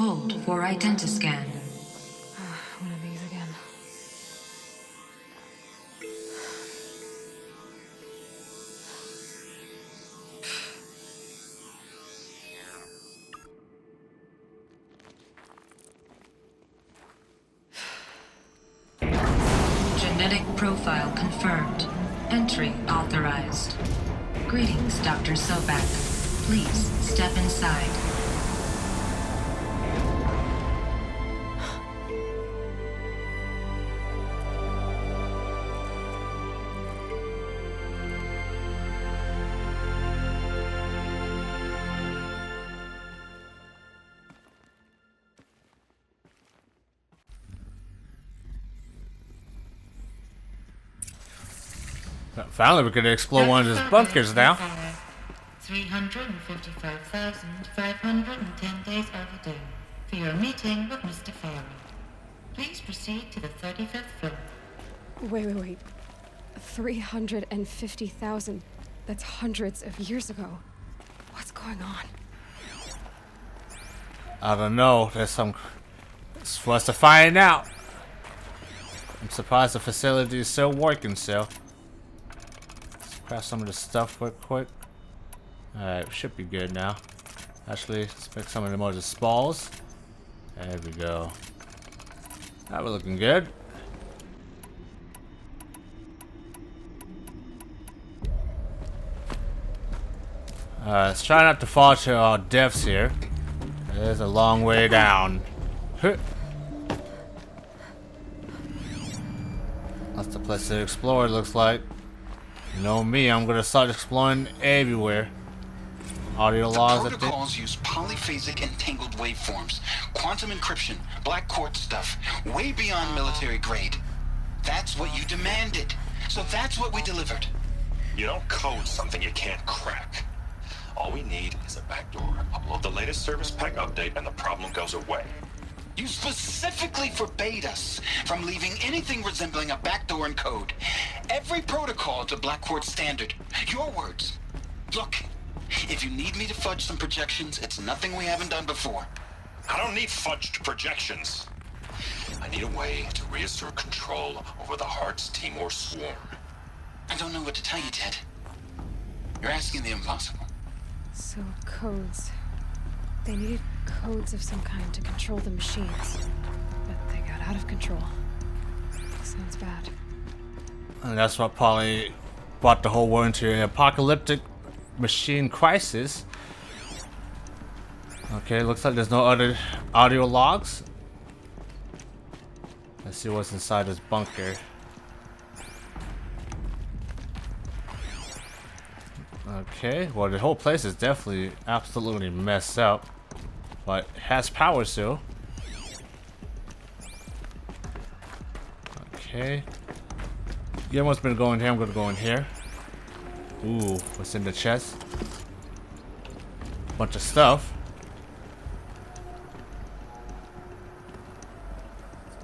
Hold for identiscan. One of these again. Genetic profile confirmed. Entry authorized. Greetings, Dr. Sobak. Please step inside. Finally, we could explore one of his bunkers now. 355,510 days overdue for your meeting with Mr. Farrell. Please proceed to the 35th floor. Wait. 350,000. That's hundreds of years ago. What's going on? I don't know. There's some. It's for us to find out. I'm surprised the facility is still working still. Let's grab some of the stuff real quick. Alright, should be good now. Actually, let's make some of the more spalls. There we go. That we're looking good. Let's try not to fall to our deaths here. There's a long way down. Huh. That's the place to explore, it looks like. You know me, I'm gonna start exploring everywhere. Audio logs. The protocols use polyphasic entangled waveforms, quantum encryption, black quartz stuff, way beyond military grade. That's what you demanded, so that's what we delivered. You don't code something you can't crack. All we need is a backdoor. Upload the latest service pack update and the problem goes away. You specifically forbade us from leaving anything resembling a backdoor in code. Every protocol is a black quartz standard. Your words. Look, if you need me to fudge some projections, it's nothing we haven't done before. I don't need fudged projections. I need a way to reassert control over the Heart's Timor swarm. I don't know what to tell you, Ted. You're asking the impossible. So, codes. They needed codes of some kind to control the machines. But they got out of control. Sounds bad. And that's what probably brought the whole world into an apocalyptic machine crisis. Okay, looks like there's no other audio logs. Let's see what's inside this bunker. Okay, well the whole place is definitely absolutely messed up, but it has power still. Okay. Everyone's been going here, I'm gonna go in here. Ooh, what's in the chest? Bunch of stuff.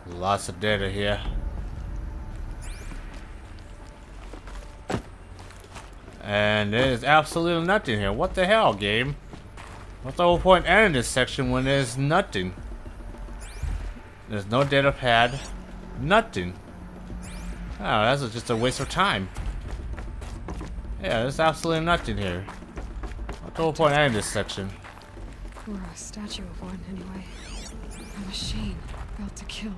Lots of data here. And there's absolutely nothing here. What the hell, game? What's the whole point ending this section when there's nothing? There's no data pad. Nothing. Oh, that's just a waste of time. Yeah, there's absolutely nothing here. What's the whole point ending this section? Or a statue of one, anyway. A machine built to kill.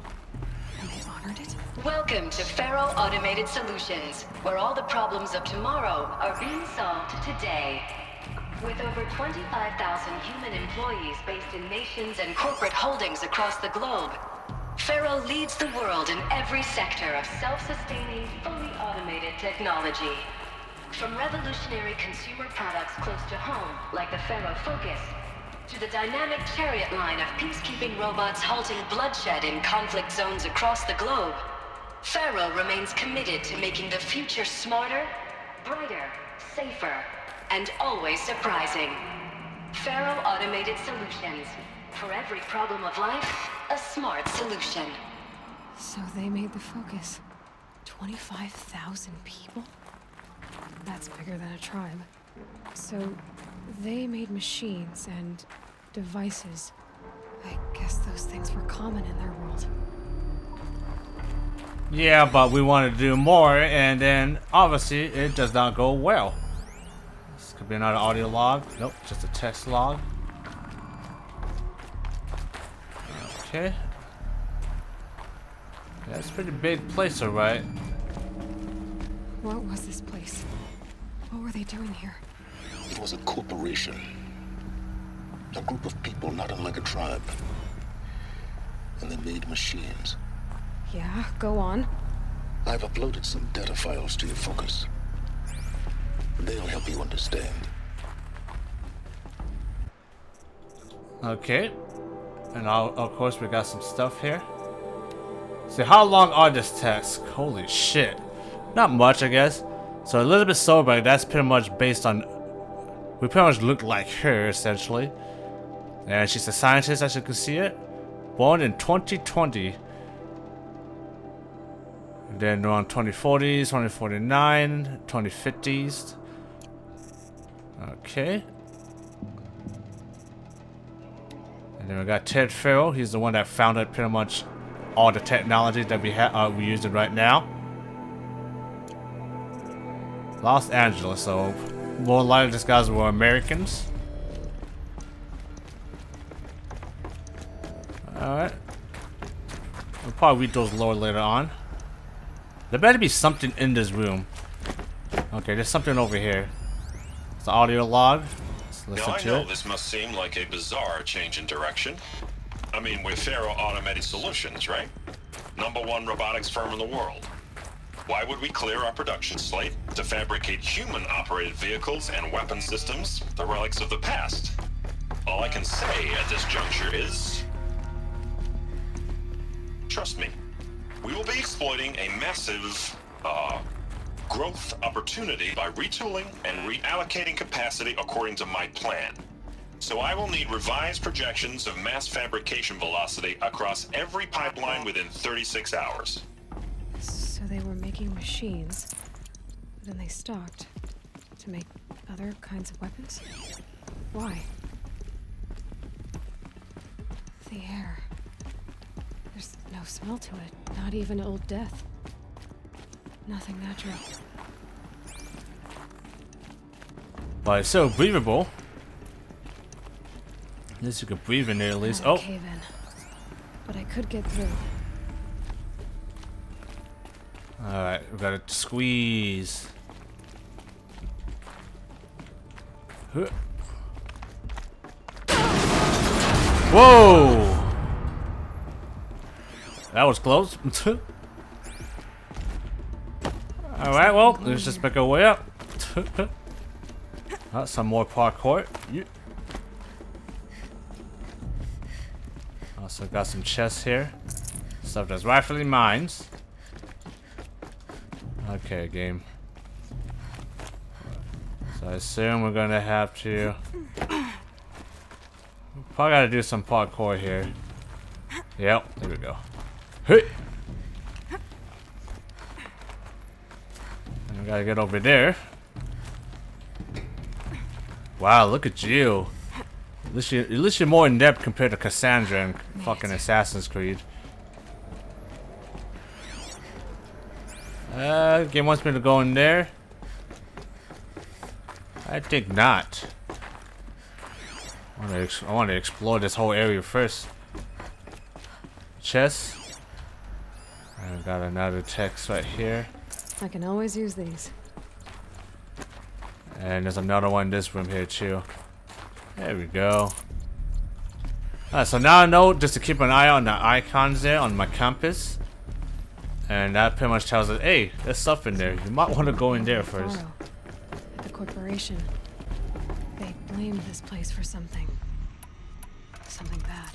And they honored it? Welcome to Faro Automated Solutions, where all the problems of tomorrow are being solved today. With over 25,000 human employees based in nations and corporate holdings across the globe, Faro leads the world in every sector of self-sustaining, fully automated technology. From revolutionary consumer products close to home, like the Faro Focus, to the dynamic chariot line of peacekeeping robots halting bloodshed in conflict zones across the globe, Faro remains committed to making the future smarter, brighter, safer, and always surprising. Faro Automated Solutions. For every problem of life, a smart solution. So they made the Focus. 25,000 people? That's bigger than a tribe. So they made machines and devices I guess those things were common in their world. Yeah, but we want to do more, and then obviously it does not go well. This could be another audio log. Nope, just a text log. Okay. Yeah, it's a pretty big place, alright. What was this place? What were they doing here? It was a corporation. A group of people not unlike a tribe. And they made machines. Yeah, go on. I've uploaded some data files to your focus. They'll help you understand. Okay. And of course we got some stuff here. See, how long are this tasks? Holy shit. Not much, I guess. So Elizabeth Soberg, that's pretty much based on... We pretty much look like her, essentially. And she's a scientist, as you can see it. Born in 2020. And then around 2040s, 2049, 2050s. Okay. And then we got Ted Farrell. He's the one that founded pretty much all the technology that we're using right now. Los Angeles, so more likely these guys were Americans. Alright. We'll probably read those lore later on. There better be something in this room. Okay, there's something over here. It's an audio log. Let's listen Now, I to know it. this must seem like a bizarre change in direction. I mean, we're Faro Automated Solutions, right? #1 robotics firm in the world. Why would we clear our production slate to fabricate human-operated vehicles and weapon systems, the relics of the past? All I can say at this juncture is... trust me, we will be exploiting a massive, growth opportunity by retooling and reallocating capacity according to my plan. So I will need revised projections of mass fabrication velocity across every pipeline within 36 hours. So they were making machines, but then they stopped to make other kinds of weapons? Why? The air. There's no smell to it, not even old death. Nothing natural. But it's so breathable. At least you could breathe in there at least. Another Oh! cave in. But I could get through. Alright, we gotta squeeze. Huh. Whoa! That was close. Alright, well, let's just make our way up. Oh, some more parkour. Yeah. Also got some chests here. Stuff that's rightfully mine. Okay, game. So I assume we're gonna have to... Probably gotta do some parkour here. Yep, there we go. Hey! And we gotta get over there. Wow, look at you. At least you're more in depth compared to Cassandra and fucking Assassin's Creed. Game wants me to go in there. I think not. I want to explore this whole area first. Chest. I got another text right here. I can always use these. And there's another one in this room here too. There we go. Alright, so now I know just to keep an eye on the icons there on my compass. And that pretty much tells us, hey, there's stuff in there. You might want to go in there first. Faro, the corporation. They blamed this place for something. Something bad.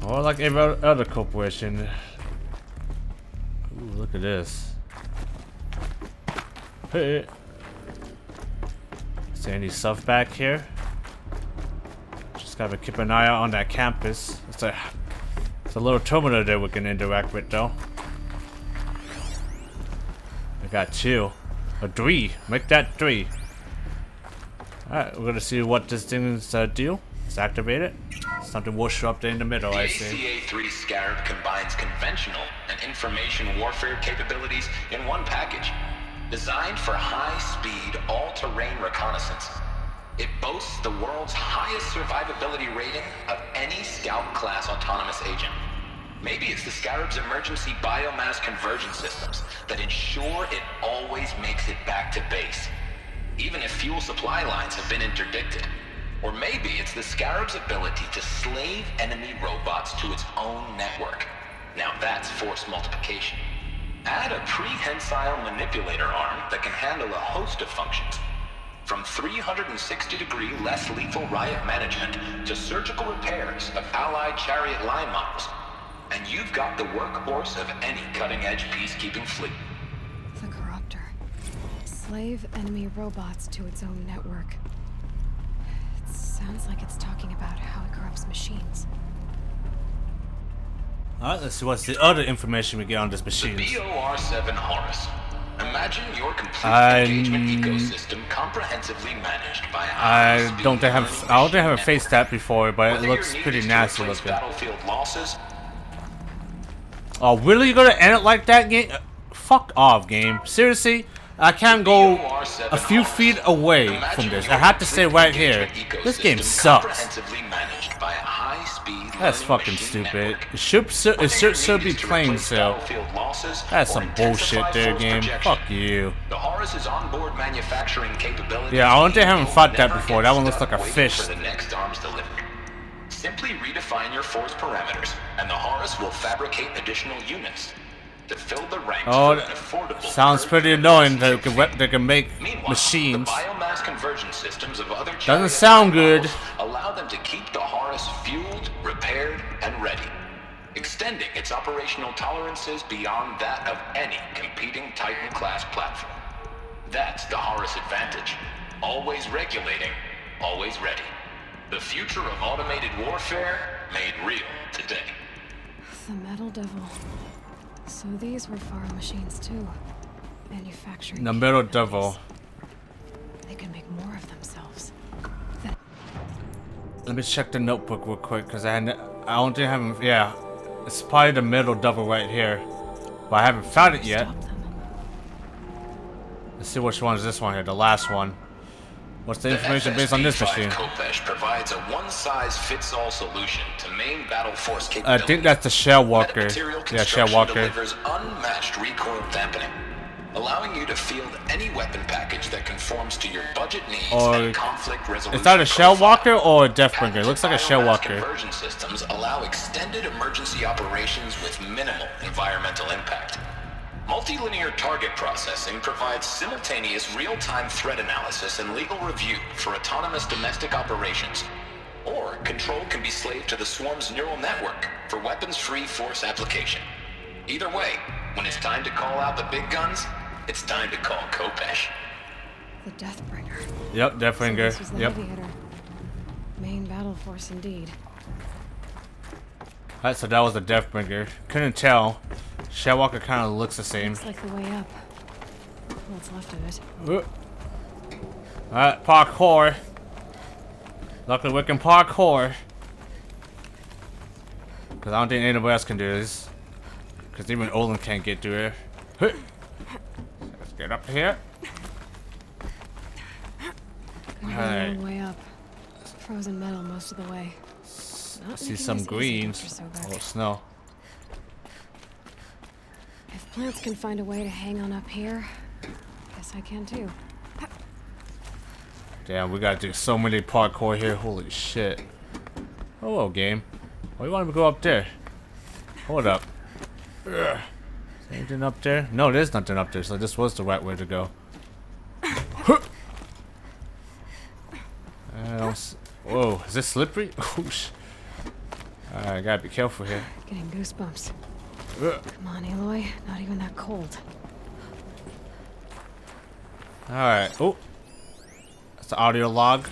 Or like every other corporation. Ooh, look at this. Hey. Is there any stuff back here? Just gotta keep an eye out on that campus. It's a little terminal there we can interact with though. I got 2. Or 3. Make that 3. Alright, we're gonna see what this thing's do. Let's activate it. Something will show up there in the middle, The I see. ACA-3 Scarab combines conventional and information warfare capabilities in one package. Designed for high-speed, all-terrain reconnaissance. It boasts the world's highest survivability rating of any Scout-class autonomous agent. Maybe it's the Scarab's emergency biomass conversion systems that ensure it always makes it back to base, even if fuel supply lines have been interdicted. Or maybe it's the Scarab's ability to slave enemy robots to its own network. Now that's force multiplication. Add a prehensile manipulator arm that can handle a host of functions. From 360-degree less lethal riot management to surgical repairs of Allied chariot line models. And you've got the workhorse of any cutting-edge peacekeeping fleet. The Corruptor. Slave enemy robots to its own network. It sounds like it's talking about how it corrupts machines. Alright, let's see what's the other information we get on this machine. The BOR-7 Horus. Imagine your complete engagement ecosystem comprehensively managed by I don't think I haven't faced that before, but it looks pretty nasty looking. Battlefield losses. Oh, really? You gonna end it like that, game? Fuck off, game. Seriously? I can't go a few feet away from this. I have to stay right here. This game sucks. That's fucking stupid. It should be plain so. That's some bullshit there, game. Fuck you. The Horus's onboard manufacturing capability. Yeah, I don't think I haven't fought that before. That one looks like a fish. The next arms delivered. Simply redefine your force parameters, and the Horus will fabricate additional units to fill the ranks of an affordable. Sounds pretty annoying that they can make machines. The biomass conversion systems of other doesn't sound good. Allow them to keep the Horus fueled, repaired, and ready, extending its operational tolerances beyond that of any competing Titan-class platform. That's the Horus advantage. Always regulating, always ready. The future of automated warfare made real today. The Metal Devil. So these were Faro machines too. Manufacturing. The Metal Devil. They can make more of themselves. Let me check the notebook real quick, because I don't think I haven't. Yeah, it's probably the Metal Devil right here, but I haven't found it yet. Let's see which one is this one here. The last one. What's the information based on this machine? Khopesh provides a one-size-fits-all solution to main battle force capability. I think that's the Shell Walker. Yeah, Shell Walker. Delivers unmatched recoil dampening, allowing you to field any weapon package that conforms to your budget needs and conflict resolution. Is that a Shell Walker or a Deathbringer? It looks like a Shell Walker. Conversion systems allow extended emergency operations with minimal environmental impact. Multilinear target processing provides simultaneous real-time threat analysis and legal review for autonomous domestic operations. Or control can be slaved to the swarm's neural network for weapons-free force application. Either way, when it's time to call out the big guns, it's time to call Khopesh. The Deathbringer. Yep, Deathbringer. So this was the Aviator. Main battle force indeed. Alright, so that was the Deathbringer. Couldn't tell. Shell Walker kind of looks the same. Looks like the way up. What's left of it. Alright, parkour. Luckily we can parkour. Because I don't think anybody else can do this. Because even Olin can't get through it. Let's get up here. Alright. Way up. Frozen metal most of the way. I see some greens. Oh, snow. If plants can find a way to hang on up here, guess I can too. Damn, we gotta do so many parkour here. Holy shit. Hello, game. Why you want to go up there? Hold up. Ugh. Is there anything up there? No, there's nothing up there, so this was the right way to go. Whoa, is this slippery? Oh, I gotta be careful here. Getting goosebumps. Come on, Aloy. Not even that cold. Alright. Oh. That's the audio log.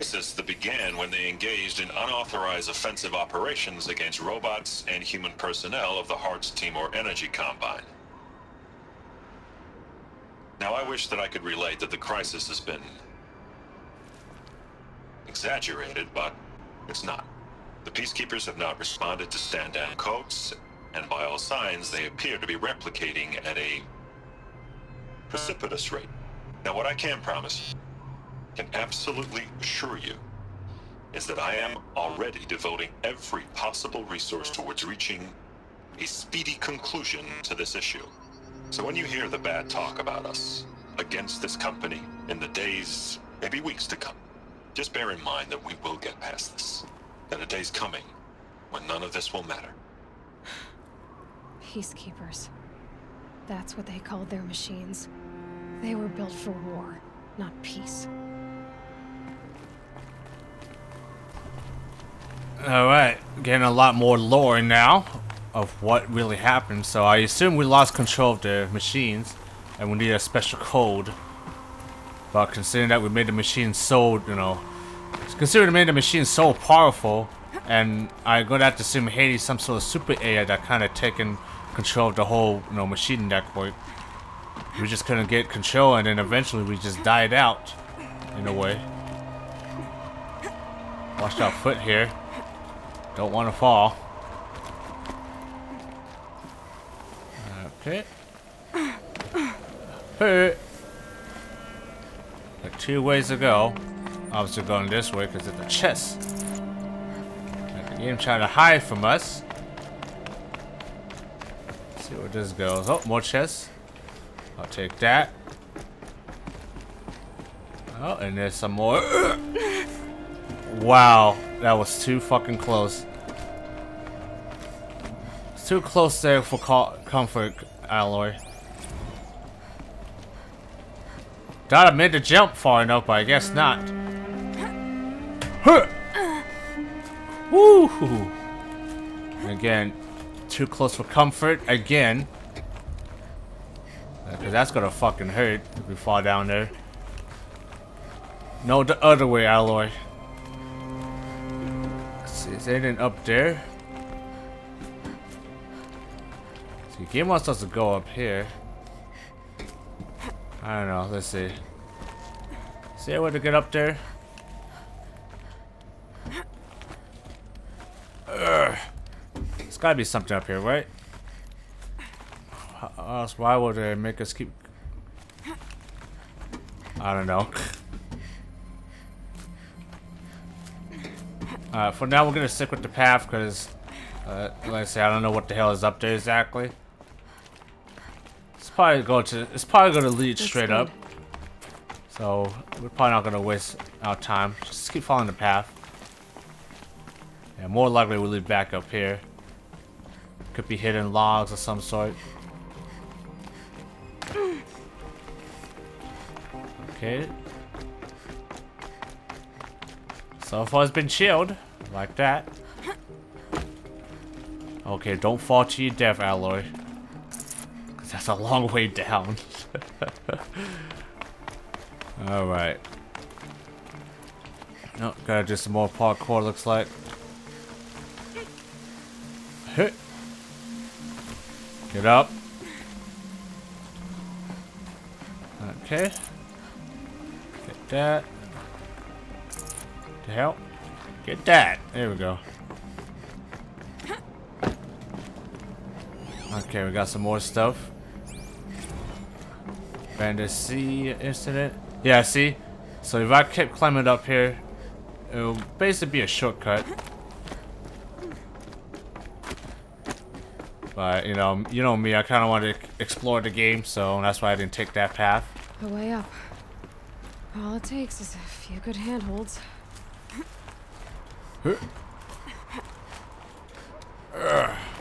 This began when they engaged in unauthorized offensive operations against robots and human personnel of the Hearts Timor Energy Combine. Now, I wish that I could relate that the crisis has been exaggerated, but it's not. The Peacekeepers have not responded to stand-down codes, and by all signs, they appear to be replicating at a precipitous rate. Now, what I can promise, can absolutely assure you, is that I am already devoting every possible resource towards reaching a speedy conclusion to this issue. So when you hear the bad talk about us against this company in the days, maybe weeks to come, just bear in mind that we will get past this. That a day's coming when none of this will matter. Peacekeepers. That's what they called their machines. They were built for war, not peace. Alright, getting a lot more lore now of what really happened. So I assume we lost control of the machines and we need a special code. But considering that we made the machine so, considering we made the machine so powerful, and I'm gonna have to assume Hades some sort of super AI that kind of taken control of the whole, machine network. We just couldn't get control, and then eventually we just died out, in a way. Watch our foot here. Don't want to fall. Okay. Hey. Got 2 ways to go. Obviously going this way because it's a chest. Got the game trying to hide from us. Let's see where this goes. Oh, more chests. I'll take that. Oh, and there's some more. Wow, that was too fucking close. It's too close there for comfort, Alloy. Thought I made the jump far enough, but I guess not. Huh. Woo! Again, too close for comfort again. Because that's gonna fucking hurt if we fall down there. No, the other way, Alloy. Let's see, is there anything up there? See, the game wants us to go up here. I don't know, let's see. Is there a way to get up there? There's gotta be something up here, right? How else, why would they make us keep... I don't know. For now, we're gonna stick with the path because, like I say, I don't know what the hell is up there exactly. It's probably going to lead straight up. So we're probably not gonna waste our time. Just keep following the path. And more likely we'll lead back up here. Could be hidden logs of some sort. Okay. So far it's been chilled. Like that. Okay, don't fall to your death, Alloy. 'Cause that's a long way down. Alright. Nope, gotta do some more parkour, looks like. Get up. Okay. Get that. The hell? Get that. There we go. Okay, we got some more stuff. Bandit C incident. Yeah, see? So if I kept climbing up here, it will basically be a shortcut. But you know me, I kind of want to explore the game, so that's why I didn't take that path. The way up. All it takes is a few good handholds.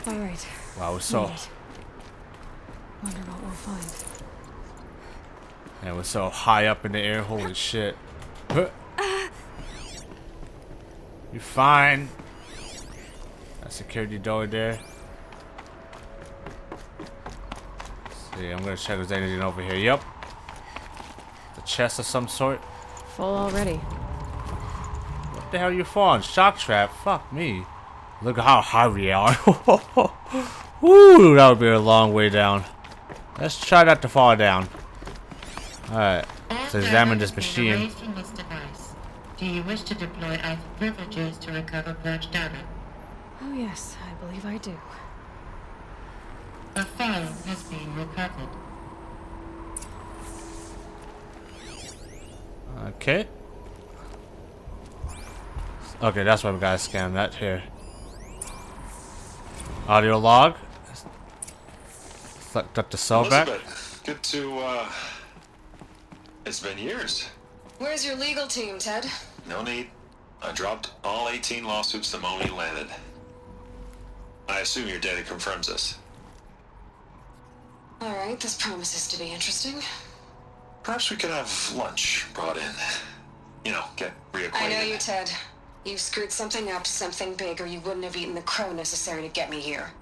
Alright. Wow, so... Wonder what we'll find. And we're so high up in the air, holy shit. You fine. That security door there. Let's see, I'm gonna check if there's anything over here. Yep. The chest of some sort. Full already. What the hell are you falling? Shock trap? Fuck me. Look at how high we are. Woo, that would be a long way down. Let's try not to fall down. Alright, let's examine this machine. Do you wish to deploy Alpha privileges to recover purge data? Oh yes, I believe I do. A file has been recovered. Okay. Okay, that's why we gotta scan that here. Audio log. Select up the cell back. Elizabeth, good to, it's been years. Where's your legal team, Ted? No need. I dropped all 18 lawsuits the moment you landed. I assume your data confirms this. Alright, this promises to be interesting. Perhaps we could have lunch brought in. You know, get reacquainted. I know you, Ted. You screwed something up, something big, or you wouldn't have eaten the crow necessary to get me here.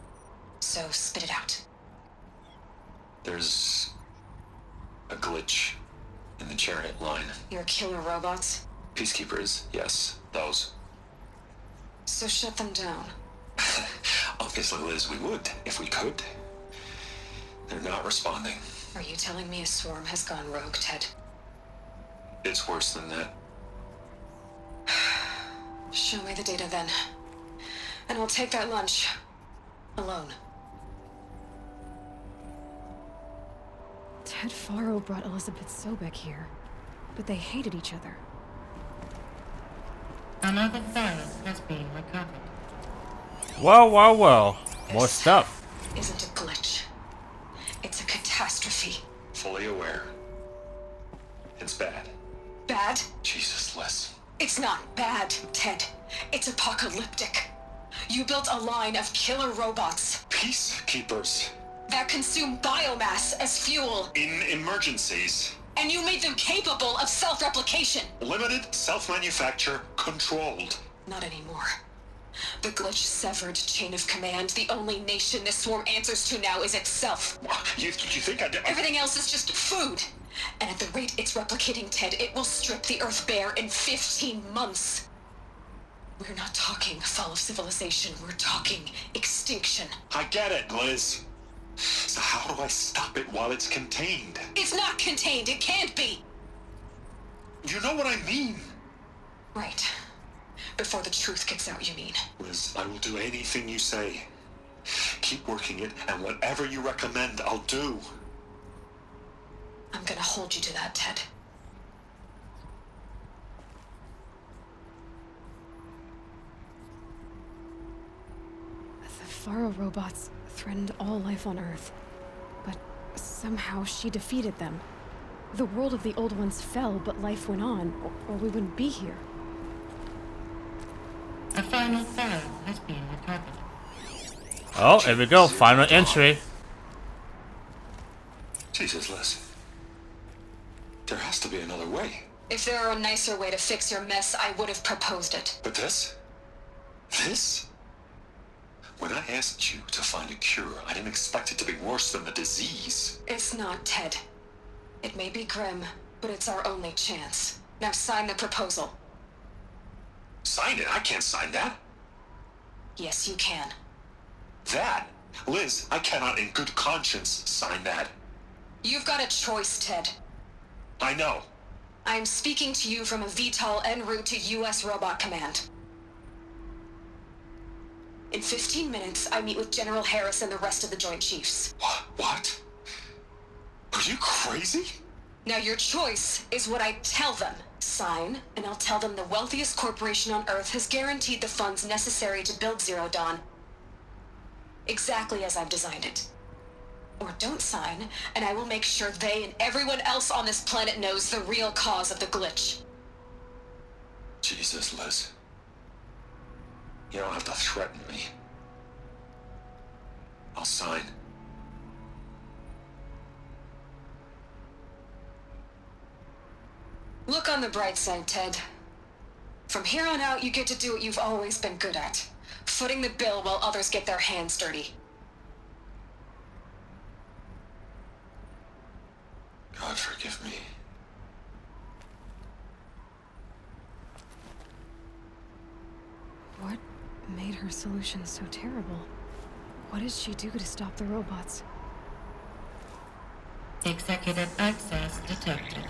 So spit it out. There's a glitch in the chariot line. Your killer robots? Peacekeepers, yes, those. So shut them down. Obviously, Liz, we would, if we could. They're not responding. Are you telling me a swarm has gone rogue, Ted? It's worse than that. Show me the data then. And I'll take that lunch. Alone. Ted Faro brought Elizabeth Sobek here, but they hated each other. Another file has been recovered. Whoa, whoa, whoa. More stuff. Isn't a glitch. It's a catastrophe. Fully aware. It's bad. Bad? Jesus, Liz. It's not bad, Ted. It's apocalyptic. You built a line of killer robots Peacekeepers. that consume biomass as fuel, In emergencies. and you made them capable of self-replication. Limited, self-manufacture, controlled. Not anymore. The glitch severed chain of command. The only nation this swarm answers to now is itself. You think I did? Everything else is just food. And at the rate it's replicating, Ted, it will strip the Earth bare in 15 months. We're not talking fall of civilization. We're talking extinction. I get it, Liz. So how do I stop it while it's contained? It's not contained. It can't be. You know what I mean. Right. Before the truth gets out, you mean? Liz, I will do anything you say. Keep working it, and whatever you recommend, I'll do. I'm gonna hold you to that, Ted. The Faro robots threatened all life on Earth, but somehow she defeated them. The world of the old ones fell, but life went on, or we wouldn't be here. A final file has been recovered. Oh, here we go. Final entry. Jesus, Liz. There has to be another way. If there were a nicer way to fix your mess, I would have proposed it. But this? This? When I asked you to find a cure, I didn't expect it to be worse than the disease. It's not, Ted. It may be grim, but it's our only chance. Now sign the proposal. Sign it? I can't sign that. Yes, you can. That? Liz, I cannot in good conscience sign that. You've got a choice, Ted. I know. I'm speaking to you from a VTOL en route to U.S. Robot Command. In 15 minutes, I meet with General Harris and the rest of the Joint Chiefs. What? Are you crazy? Now your choice is what I tell them. Sign, and I'll tell them the wealthiest corporation on Earth has guaranteed the funds necessary to build Zero Dawn. Exactly as I've designed it. Or don't sign, and I will make sure they and everyone else on this planet knows the real cause of the glitch. Jesus, Liz. You don't have to threaten me. I'll sign. Look on the bright side, Ted. From here on out, you get to do what you've always been good at. Footing the bill while others get their hands dirty. God forgive me. What made her solution so terrible? What did she do to stop the robots? Executive access detected.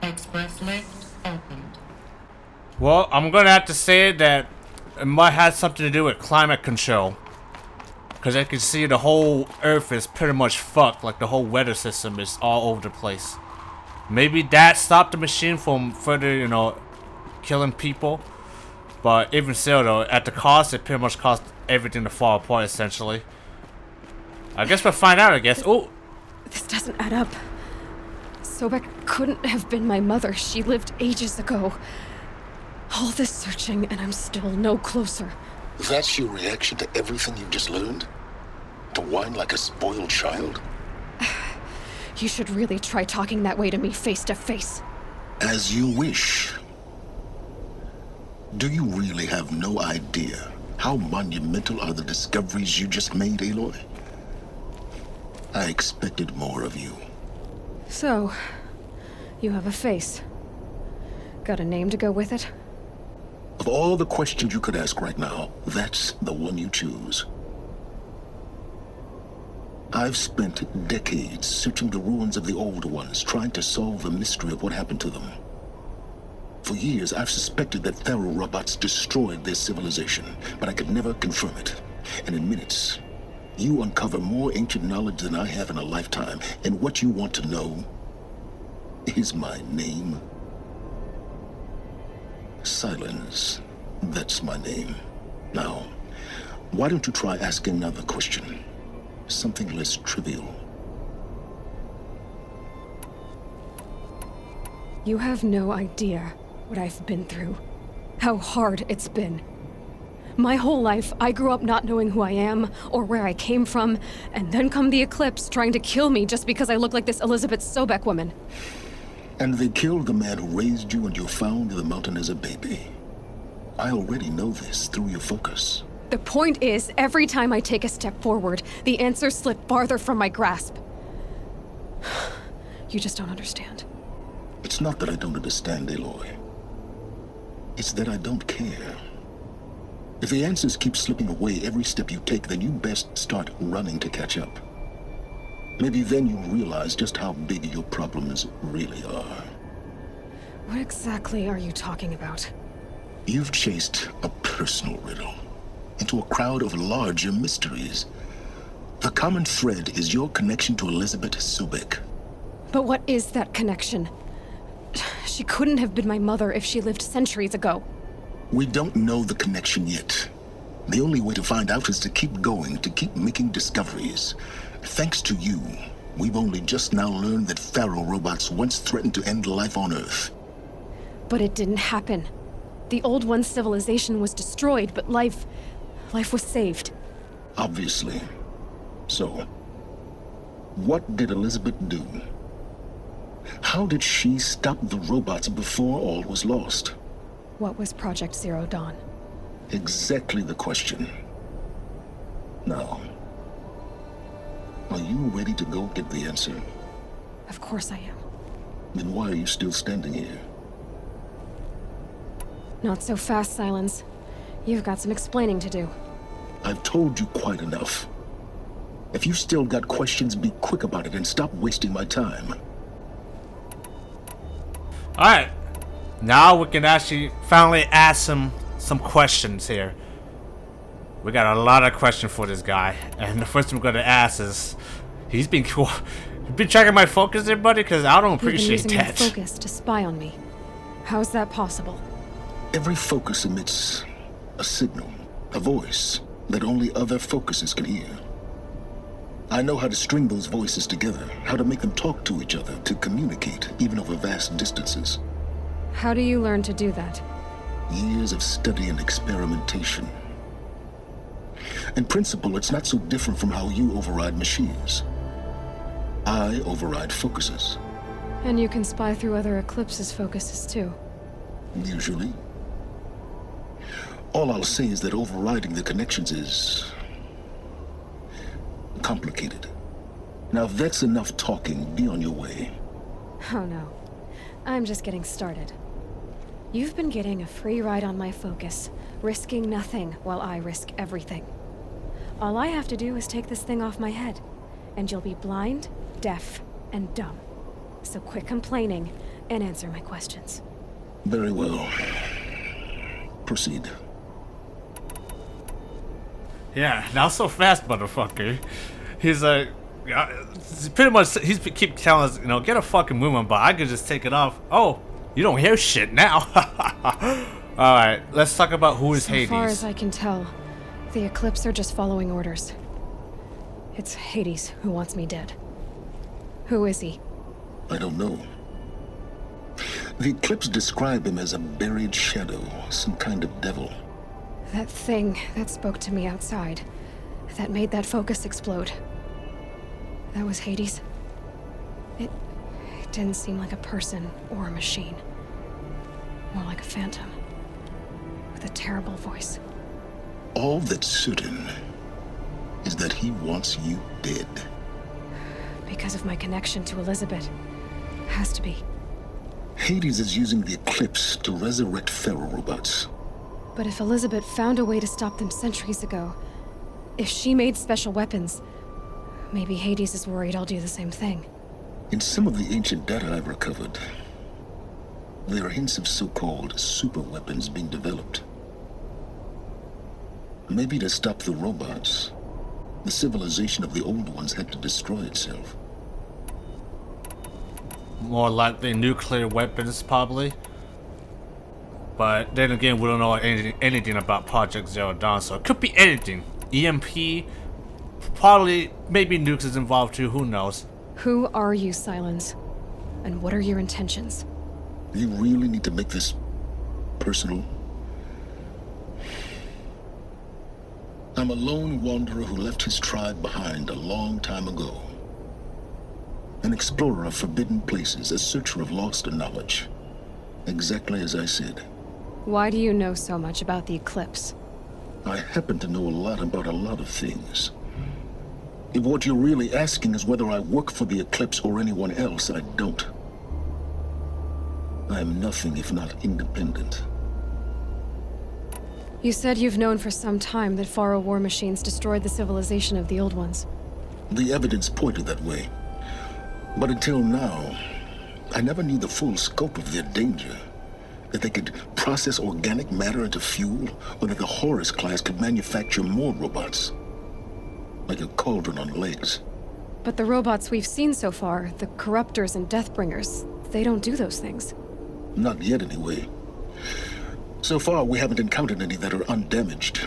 Express lift opened. Well, I'm gonna have to say that it might have something to do with climate control. Because I can see the whole Earth is pretty much fucked. Like the whole weather system is all over the place. Maybe that stopped the machine from further, you know, killing people. But even still, though, at the cost, it pretty much caused everything to fall apart, essentially. I guess we'll find out, I guess. Oh! This doesn't add up. Sobek couldn't have been my mother. She lived ages ago. All this searching, and I'm still no closer. That's your reaction to everything you've just learned? To whine like a spoiled child? You should really try talking that way to me face to face. As you wish. Do you really have no idea how monumental are the discoveries you just made, Aloy? I expected more of you. So, you have a face. Got a name to go with it? Of all the questions you could ask right now, that's the one you choose. I've spent decades searching the ruins of the old ones, trying to solve the mystery of what happened to them. For years, I've suspected that Faro robots destroyed their civilization, but I could never confirm it. And in minutes, you uncover more ancient knowledge than I have in a lifetime, and what you want to know is my name. Silence. That's my name. Now, why don't you try asking another question? Something less trivial. You have no idea what I've been through. How hard it's been. My whole life, I grew up not knowing who I am or where I came from, and then come the Eclipse trying to kill me just because I look like this Elizabeth Sobek woman. And they killed the man who raised you and you found in the mountain as a baby. I already know this through your focus. The point is, every time I take a step forward, the answers slip farther from my grasp. You just don't understand. It's not that I don't understand, Aloy. It's that I don't care. If the answers keep slipping away every step you take, then you best start running to catch up. Maybe then you'll realize just how big your problems really are. What exactly are you talking about? You've chased a personal riddle into a crowd of larger mysteries. The common thread is your connection to Elizabeth Sobek. But what is that connection? She couldn't have been my mother if she lived centuries ago. We don't know the connection yet. The only way to find out is to keep going, to keep making discoveries. Thanks to you, we've only just now learned that Faro robots once threatened to end life on Earth. But it didn't happen. The old one's civilization was destroyed, but life was saved. Obviously. So, what did Elizabeth do? How did she stop the robots before all was lost? What was Project Zero Dawn? Exactly the question. Now, are you ready to go get the answer? Of course I am. Then why are you still standing here? Not so fast, Silence. You've got some explaining to do. I've told you quite enough. If you still got questions, be quick about it and stop wasting my time. Alright. Now we can actually finally ask him some questions here. We got a lot of questions for this guy. And the first one we're going to ask is... He's been cool. You been checking my focus there, buddy? Because I don't appreciate You've been using that. your focus to spy on me. How's that possible? Every focus emits a signal, a voice, that only other focuses can hear. I know how to string those voices together, how to make them talk to each other, to communicate, even over vast distances. How do you learn to do that? Years of study and experimentation. In principle, it's not so different from how you override machines. I override focuses. And you can spy through other Eclipse's focuses too. Usually. All I'll say is that overriding the connections is... complicated. Now if that's enough talking, be on your way. Oh no. I'm just getting started. You've been getting a free ride on my focus, risking nothing while I risk everything. All I have to do is take this thing off my head, and you'll be blind, deaf, and dumb. So quit complaining and answer my questions. Very well. proceed. Yeah, not so fast, motherfucker. He's like, pretty much, he's keep telling us, you know, get a fucking movement, but I could just take it off. Oh, you don't hear shit now. Alright, let's talk about who is Hades. As far as I can tell, the Eclipse are just following orders. It's Hades who wants me dead. Who is he? I don't know. The Eclipse describe him as a buried shadow, some kind of devil. That thing that spoke to me outside, that made that focus explode. That was Hades. It didn't seem like a person or a machine. More like a phantom. With a terrible voice. All that's certain is that he wants you dead. Because of my connection to Elizabeth. Has to be. Hades is using the Eclipse to resurrect feral robots. But if Elizabeth found a way to stop them centuries ago, if she made special weapons, maybe Hades is worried I'll do the same thing. In some of the ancient data I've recovered, there are hints of so-called super weapons being developed. Maybe to stop the robots, the civilization of the old ones had to destroy itself. More likely nuclear weapons, probably. But then again, we don't know anything about Project Zero Dawn, so it could be anything. EMP, probably, maybe nukes is involved too, who knows. Who are you, Silence? And what are your intentions? You really need to make this personal? I'm a lone wanderer who left his tribe behind a long time ago. An explorer of forbidden places, a searcher of lost knowledge. Exactly as I said. Why do you know so much about the Eclipse? I happen to know a lot about a lot of things. If what you're really asking is whether I work for the Eclipse or anyone else, I don't. I am nothing if not independent. You said you've known for some time that Faro war machines destroyed the civilization of the old ones. The evidence pointed that way. But until now, I never knew the full scope of their danger. That they could process organic matter into fuel, or that the Horus class could manufacture more robots. Like a cauldron on legs. But the robots we've seen so far, the Corruptors and Deathbringers, they don't do those things. Not yet, anyway. So far, we haven't encountered any that are undamaged.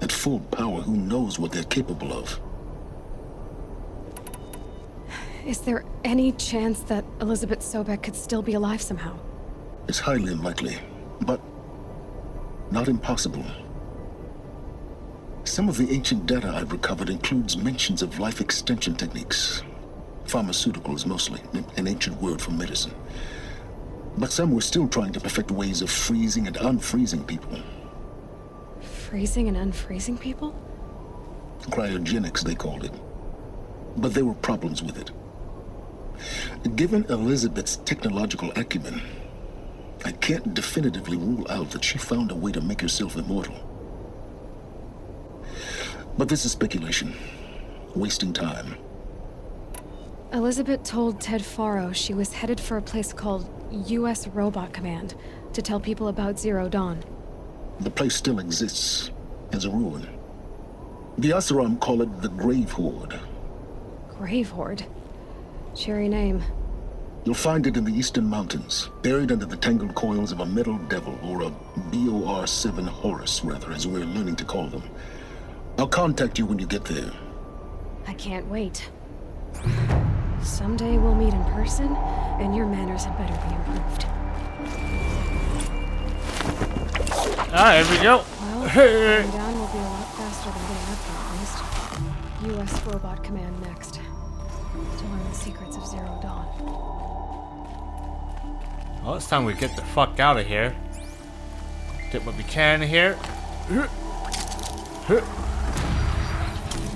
At full power, who knows what they're capable of? Is there any chance that Elizabeth Sobek could still be alive somehow? It's highly unlikely, but not impossible. Some of the ancient data I've recovered includes mentions of life extension techniques. Pharmaceuticals, mostly, an ancient word for medicine. But some were still trying to perfect ways of freezing and unfreezing people. Freezing and unfreezing people? Cryogenics, they called it. But there were problems with it. Given Elizabeth's technological acumen, I can't definitively rule out that she found a way to make herself immortal. But this is speculation. Wasting time. Elizabeth told Ted Faro she was headed for a place called U.S. Robot Command to tell people about Zero Dawn. The place still exists, as a ruin. The Asaram call it the Grave Horde. Grave Horde? Cheery name. You'll find it in the Eastern Mountains, buried under the tangled coils of a metal devil, or a BOR-7 Horus, rather, as we're learning to call them. I'll contact you when you get there. I can't wait. Someday we'll meet in person, and your manners had better be improved. Alright, here we go. Well, going down will be a lot faster than getting up there, at least. U.S. Robot Command next. To learn the secrets of Zero Dawn. Well, it's time we get the fuck out of here. Get what we can here.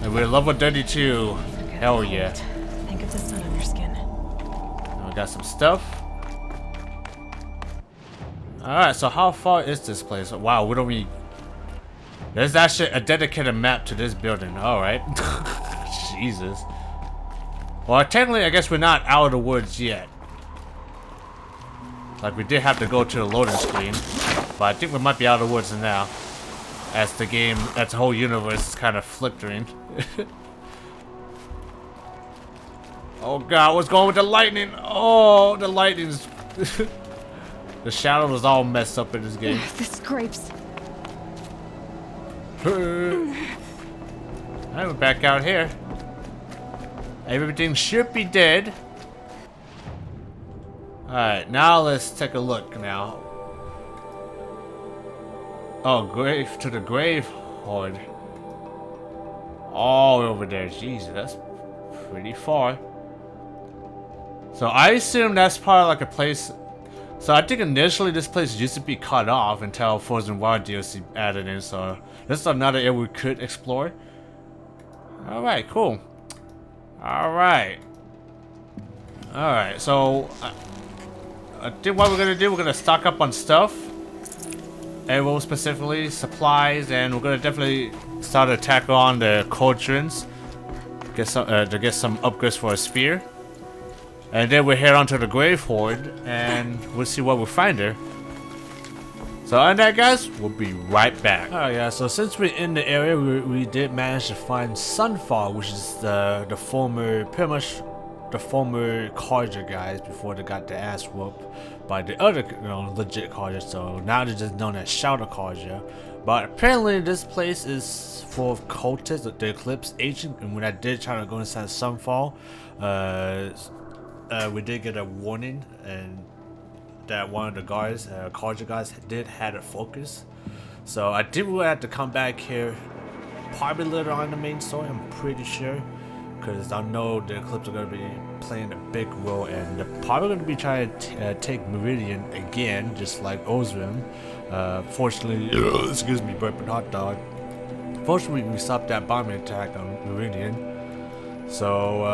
And we're level 32. Hell yeah. Think of the sun on your skin. We got some stuff. Alright, so how far is this place? Wow, we don't even... There's actually a dedicated map to this building. Alright. Jesus. Well, technically, I guess we're not out of the woods yet. Like, we did have to go to the loading screen. But I think we might be out of the woods now. As the game, as the whole universe is kind of flickering. Oh god, what's going with the lightning? Oh, the lightning's... The shadow is all messed up in this game. The scrapes. Alright, we're back out here. Everything should be dead. Alright, now let's take a look now. Oh, grave to the grave horde. All over there. Jesus, that's pretty far. So I assume that's probably like a place. So I think initially this place used to be cut off until Frozen Wild DLC added in. So this is another area we could explore. Alright, cool. Alright. Alright, so I think what we're gonna do, we're gonna stock up on stuff. Arrows specifically, supplies, and we're gonna definitely start to tackle on the cauldrons. Get some to get some upgrades for a spear. And then we'll head on to the grave horde and we'll see what we find there. So on that, guys, we'll be right back. Alright guys, so since we're in the area, we did manage to find Sunfall, which is the former, pretty much the former Carja guys before they got their ass whooped by the other, legit Carja. So now they're just known as Shadow Carja. But apparently this place is full of cultists, the Eclipse Agent, and when I did try to go inside Sunfall, we did get a warning, and that one of the guards, Carja guys, did had a focus. So I think we'll have to come back here probably later on in the main story, I'm pretty sure. Because I know the Eclipse are going to be playing a big role, and they're probably going to be trying to take Meridian again, just like Ozrim. Fortunately, excuse me, burping hot dog. Fortunately, we stopped that bombing attack on Meridian. So,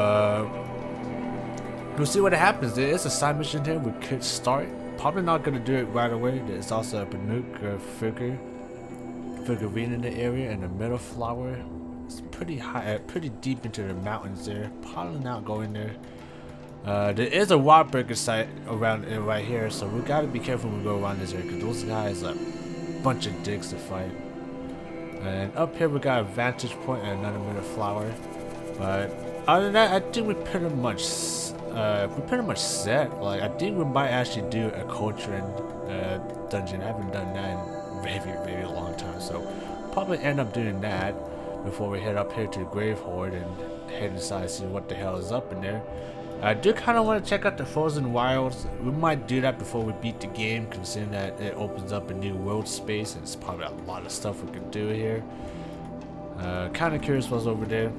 we'll see what happens. There is a side mission here we could start. Probably not going to do it right away. There's also a Banuk figurine in the area, and a meadow flower. It's pretty high, pretty deep into the mountains there. Probably not going there. There is a wild burger site around it right here, so we gotta be careful when we go around this area, because those guys are a bunch of dicks to fight. And up here we got a vantage point and another meadow flower. But other than that, I think we pretty much set. Like, I think we might actually do a Coltrane dungeon. I haven't done that in a very, very long time, so probably end up doing that before we head up here to the Grave Horde and head inside and see what the hell is up in there. I do kind of want to check out the Frozen Wilds. We might do that before we beat the game, considering that it opens up a new world space, and it's probably a lot of stuff we can do here. Kind of curious what's over there.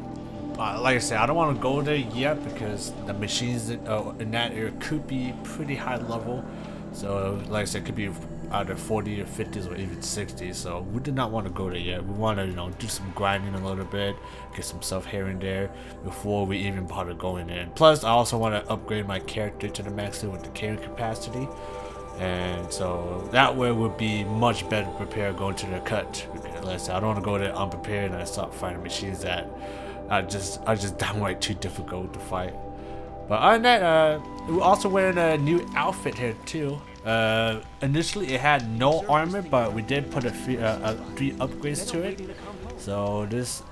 Like I said, I don't want to go there yet because the machines in that area could be pretty high level. So, like I said, it could be either 40 or 50s or even 60s. So we did not want to go there yet. We want to, do some grinding a little bit, get some stuff here and there before we even bother going in. Plus, I also want to upgrade my character to the max with the carrying capacity. And so that way we'll be much better prepared going to the cut. Like I said, I don't want to go there unprepared and I start fighting machines that are just downright too difficult to fight. But other than that, we're also wearing a new outfit here too. Initially it had no armor, but we did put three upgrades to it. So this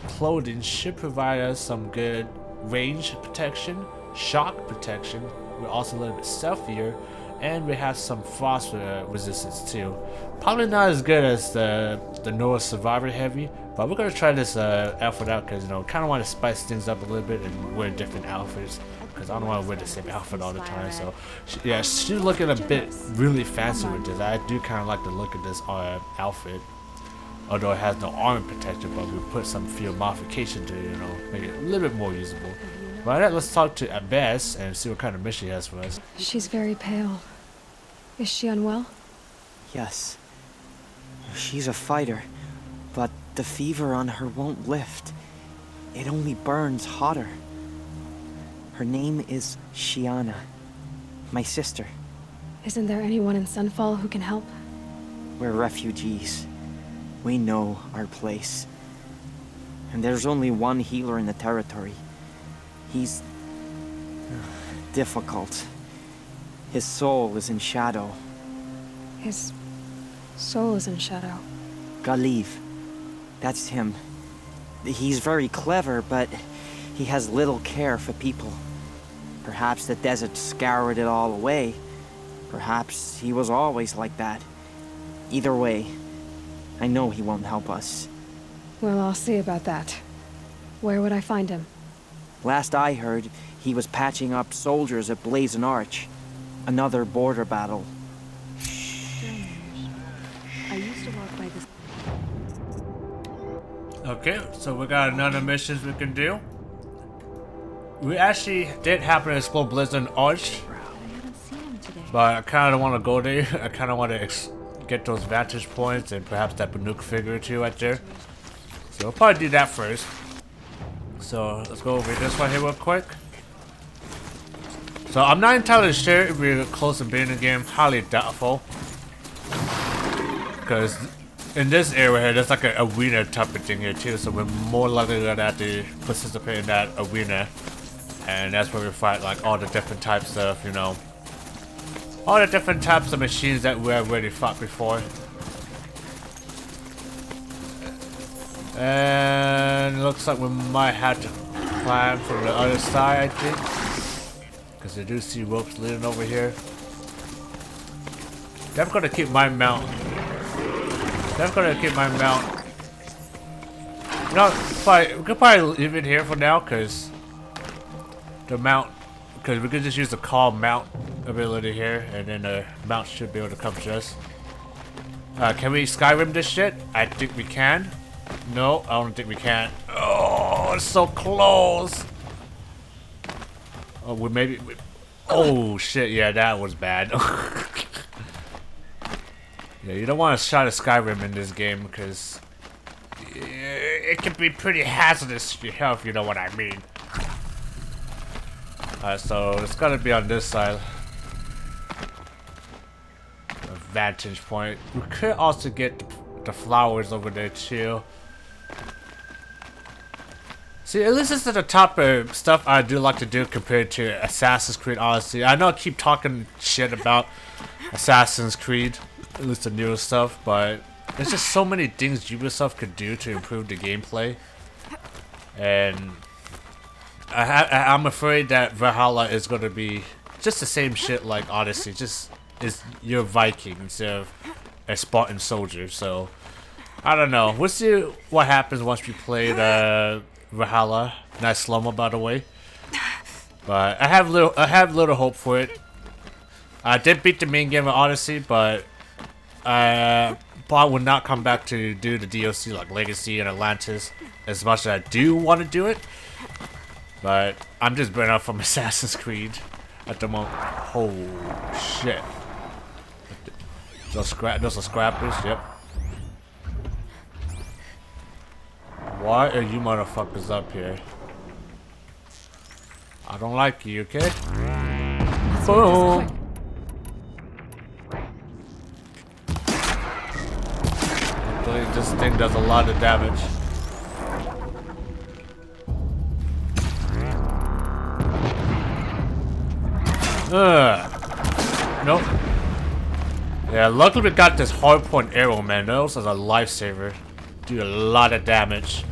clothing should provide us some good range protection, shock protection. We're also a little bit stealthier, and we have some frost resistance too. Probably not as good as the Noah Survivor Heavy, but we're gonna try this outfit out because kind of want to spice things up a little bit and wear different outfits. Because I don't want to wear the same outfit all the time. So yeah, she's looking a bit really fancy with this. I do kind of like the look of this outfit, although it has no armor protection. But we put some field modification to make it a little bit more usable. But right, let's talk to Abbas and see what kind of mission he has for us. She's very pale. Is she unwell? Yes. She's a fighter, but the fever on her won't lift. It only burns hotter. Her name is Shiana, my sister. Isn't there anyone in Sunfall who can help? We're refugees. We know our place. And there's only one healer in the territory. He's difficult. His soul is in shadow. His Souls in shadow. Galiv. That's him. He's very clever, but he has little care for people. Perhaps the desert scoured it all away. Perhaps he was always like that. Either way, I know he won't help us. Well, I'll see about that. Where would I find him? Last I heard, he was patching up soldiers at Blazon Arch. Another border battle. I used to walk by this. Okay, so we got another missions we can do. We actually did happen to explore Blazon Arch, but I kind of want to go there. I kind of want to get those vantage points and perhaps that Banuk figure or two right there. So we'll probably do that first. So let's go over this one here real quick. So I'm not entirely sure if we're close to beating the game. Highly doubtful. Because in this area here, there's like an arena type of thing here too. So we're more likely to have to participate in that arena. And that's where we fight like all the different types of, you know, all the different types of machines that we already fought before. And it looks like we might have to climb from the other side, I think. Because I do see ropes leading over here. I'm gonna keep my mount. I'm gonna keep my mount. You know, we could probably leave it here for now, because the mount, because we could just use the call mount ability here, and then the mount should be able to come to us. Can we Skyrim this shit? I think we can. No, I don't think we can. Oh, it's so close. Oh, oh shit! Yeah, that was bad. Yeah, you don't want to shot a Skyrim in this game because it can be pretty hazardous to your health. You know what I mean? Alright, so it's gotta be on this side. A vantage point. We could also get the flowers over there too. See, at least this is the top of stuff I do like to do compared to Assassin's Creed Odyssey. I know I keep talking shit about Assassin's Creed, at least the newer stuff, but there's just so many things Ubisoft could do to improve the gameplay. And I'm afraid that Valhalla is going to be just the same shit like Odyssey, just is you're Viking instead of a Spartan soldier. So I don't know. We'll see what happens once we play the Valhalla. Nice slow-mo, by the way. But I have little hope for it. I did beat the main game of Odyssey, but I probably would not come back to do the DLC like Legacy and Atlantis as much as I do want to do it. But I'm just burnt out from Assassin's Creed at the moment. Oh shit! Those are scrappers. Yep. Why are you motherfuckers up here? I don't like you, okay? Boom! Hopefully this thing does a lot of damage. Nope. Yeah, luckily we got this hardpoint arrow, man. That was a lifesaver. Do a lot of damage.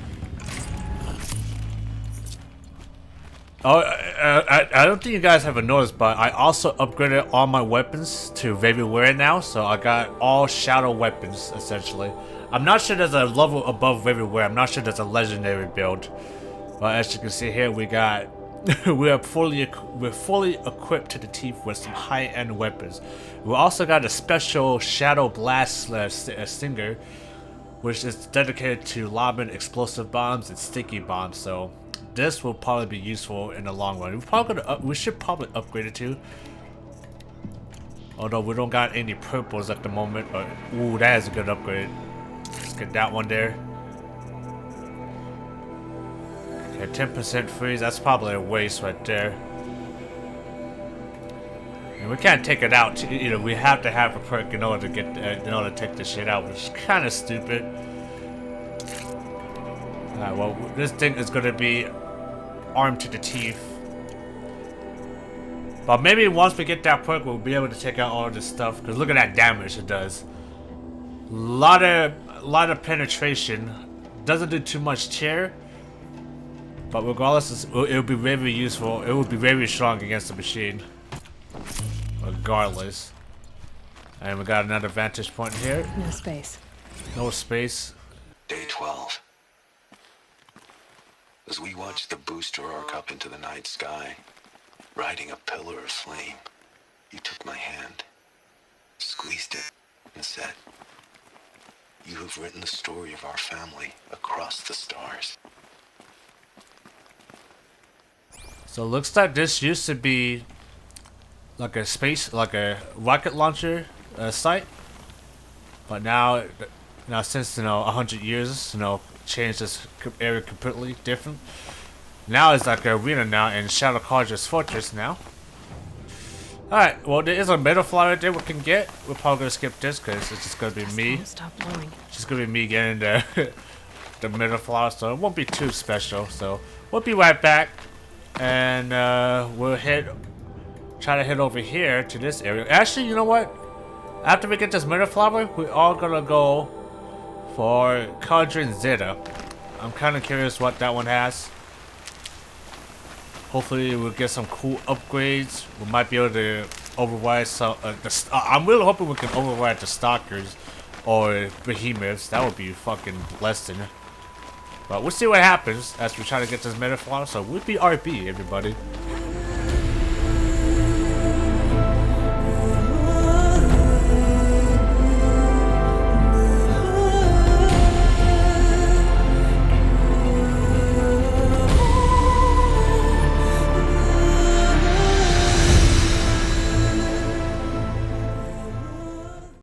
Oh, I don't think you guys have noticed, but I also upgraded all my weapons to very rare now, so I got all shadow weapons essentially. I'm not sure there's a level above very rare. I'm not sure there's a legendary build, but as you can see here, we got we're fully equipped to the teeth with some high-end weapons. We also got a special shadow blast stinger, which is dedicated to lobbing explosive bombs and sticky bombs. So this will probably be useful in the long run. We should probably upgrade it too. Although we don't got any purples at the moment, but ooh, that is a good upgrade. Let's get that one there. Okay, 10% freeze. That's probably a waste right there. And we can't take it out. You know, we have to have a perk in order to get in order to take this shit out, which is kind of stupid. Alright, well, this thing is gonna be armed to the teeth. But maybe once we get that perk, we'll be able to take out all this stuff. Because look at that damage it does. Lot of penetration. Doesn't do too much tear. But regardless, it will be very useful. It will be very strong against the machine. Regardless. And we got another vantage point here. No space. No space. Day 12. As we watched the booster arc up into the night sky, riding a pillar of flame, you took my hand, squeezed it, and said, "You have written the story of our family across the stars." So it looks like this used to be like a rocket launcher site, but now since 100 years, changed this area completely different. Now it's like an arena now, and Shadow Carja's fortress now. Alright, well there is a metal flower there we can get. We're probably gonna skip this because it's just gonna be me. Stop blowing. It's just gonna be me getting the metal flower, so it won't be too special. So we'll be right back, and we'll try to head over here to this area. Actually, you know what? After we get this metal flower, we're all gonna go for Cauldron Zeta. I'm kind of curious what that one has. Hopefully we'll get some cool upgrades. We might be able to override some. I'm really hoping we can override the Stalkers or Behemoths. That would be fucking blessing. But we'll see what happens as we try to get this metal flower. So we'll be RB, everybody.